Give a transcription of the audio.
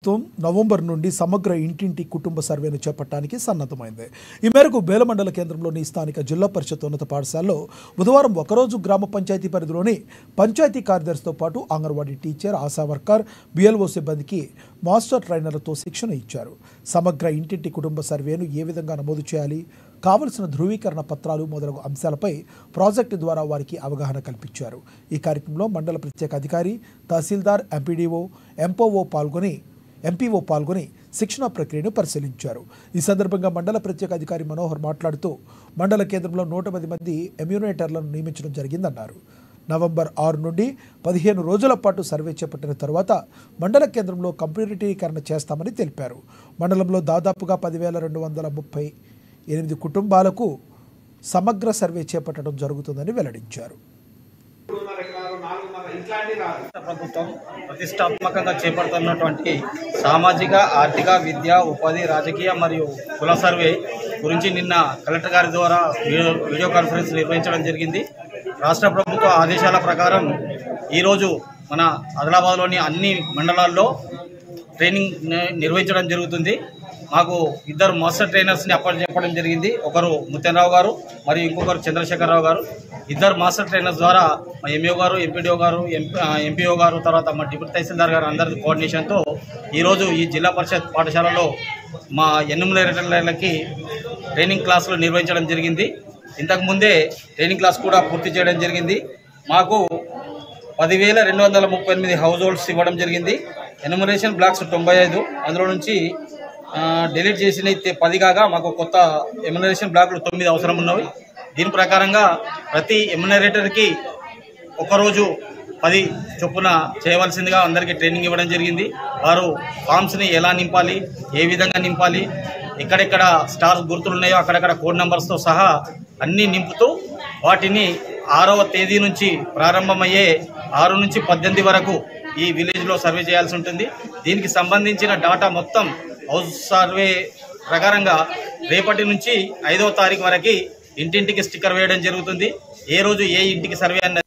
November నుండి సమగ్ర ఇంటింటి కుటుంబ సర్వేను చేపట్టడానికి సన్నద్ధమైంది. ఈ మేరకు బేలమండల కేంద్రంలోని స్థానిక జిల్లా పరిషత్ ఉన్నత పాఠశాలలో బుధవారం ఒకరోజు గ్రామ పంచాయతీ పరిధిలోని పంచాయతీ కార్యదర్శితో పాటు anganwadi teacher, ASHA worker, BLO సిబ్బందికి మాస్టర్ ట్రైనర్లతో శిక్షణ ఇచ్చారు. సమగ్ర ఇంటింటి కుటుంబ సర్వేను ఏ విధంగా నమోదు చేయాలి, కావలసిన ధృవీకరణ పత్రాలు మొదలగు అంశాలపై ప్రాజెక్టు ద్వారా వారికి అవగాహన కల్పించారు. ఈ కార్యక్రమంలో మండల ప్రత్యేక అధికారి, తహసీల్దార్, ఎంపీఓ పాల్గొని శిక్షణ ప్రక్రియను పరిశీలించారు. ఈ సందర్భంగా మండల ప్రత్యేక అధికారి మనోహర్ మాట్లాడుతూ మండల కేంద్రంలో 110 మంది ఎమ్యూనేటర్లను నియమించడం జరిగిందన్నారు. నవంబర్ 6 నుండి 15 రోజుల పాటు సర్వే చేపట్టిన తర్వాత మండల కేంద్రంలో కంప్యూటరీకరణ చేస్తామని తెలిపారు. మండలంలో దాదాపుగా 10,238 కుటుంబాలకు సమగ్ర సర్వే చేపట్టడం జరుగుతుందని వెల్లడించారు. ప్రభుత్వం ప్రతిష్టాత్మకంగా చేపడుతున్నటువంటి సామాజిక, ఆర్థిక, విద్య, ఉపాధి, రాజకీయ మరియు కుల సర్వే గురించి నిన్న కలెక్టర్ గారి ద్వారా వీడియో కాన్ఫరెన్స్ నిర్వహించడం జరిగింది. రాష్ట్ర ప్రభుత్వ ఆదేశాల ప్రకారం ఈరోజు మన ఆదిలాబాద్లోని అన్ని మండలాల్లో ట్రైనింగ్ నిర్వహించడం జరుగుతుంది. మాకు 2 మాస్టర్ ట్రైనర్స్ని చెప్పడం జరిగింది. ఒకరు ముత్యానరావు గారు మరియు ఇంకొకరు చంద్రశేఖరరావు గారు. 2 మాస్టర్ ట్రైనర్స్ ద్వారా మా ఎంఈఓ గారు, ఎంపీడీఓ గారు, ఎంపీఓ గారు, తర్వాత మా డిప్యూటీ తహసీల్దార్ గారు అందరి కోఆర్డినేషన్తో ఈరోజు ఈ జిల్లా పరిషత్ పాఠశాలలో మా ఎన్యూమరేటర్లకి ట్రైనింగ్ క్లాసులు నిర్వహించడం జరిగింది. ఇంతకుముందే ట్రైనింగ్ క్లాస్ కూడా పూర్తి చేయడం జరిగింది. మాకు 10,238 హౌస్ హోల్డ్స్ ఇవ్వడం జరిగింది. ఎన్యూమరేషన్ బ్లాక్స్ 95, అందులో నుంచి డిలీట్ చేసిన 10 కాగా మాకు కొత్త ఎమ్యునరేషన్ బ్లాక్లు 9 అవసరం ఉన్నవి. దీని ప్రకారంగా ప్రతి ఎమ్యునరేటర్కి ఒకరోజు 10 చొప్పున చేయవలసిందిగా అందరికీ ట్రైనింగ్ ఇవ్వడం జరిగింది. వారు ఫామ్స్ని ఎలా నింపాలి, ఏ విధంగా నింపాలి, ఎక్కడెక్కడ స్టార్స్ గుర్తులు ఉన్నాయో అక్కడక్కడ కోడ్ నెంబర్స్తో సహా అన్నీ నింపుతూ వాటిని 6వ తేదీ నుంచి ప్రారంభమయ్యే 6 నుంచి 18 వరకు ఈ విలేజ్లో సర్వే చేయాల్సి ఉంటుంది. దీనికి సంబంధించిన డాటా మొత్తం హౌస్ సర్వే ప్రకారంగా రేపటి నుంచి 5వ తారీఖు వరకు ఇంటింటికి స్టిక్కర్ వేయడం జరుగుతుంది. ఏ రోజు ఏ ఇంటికి సర్వే అన్న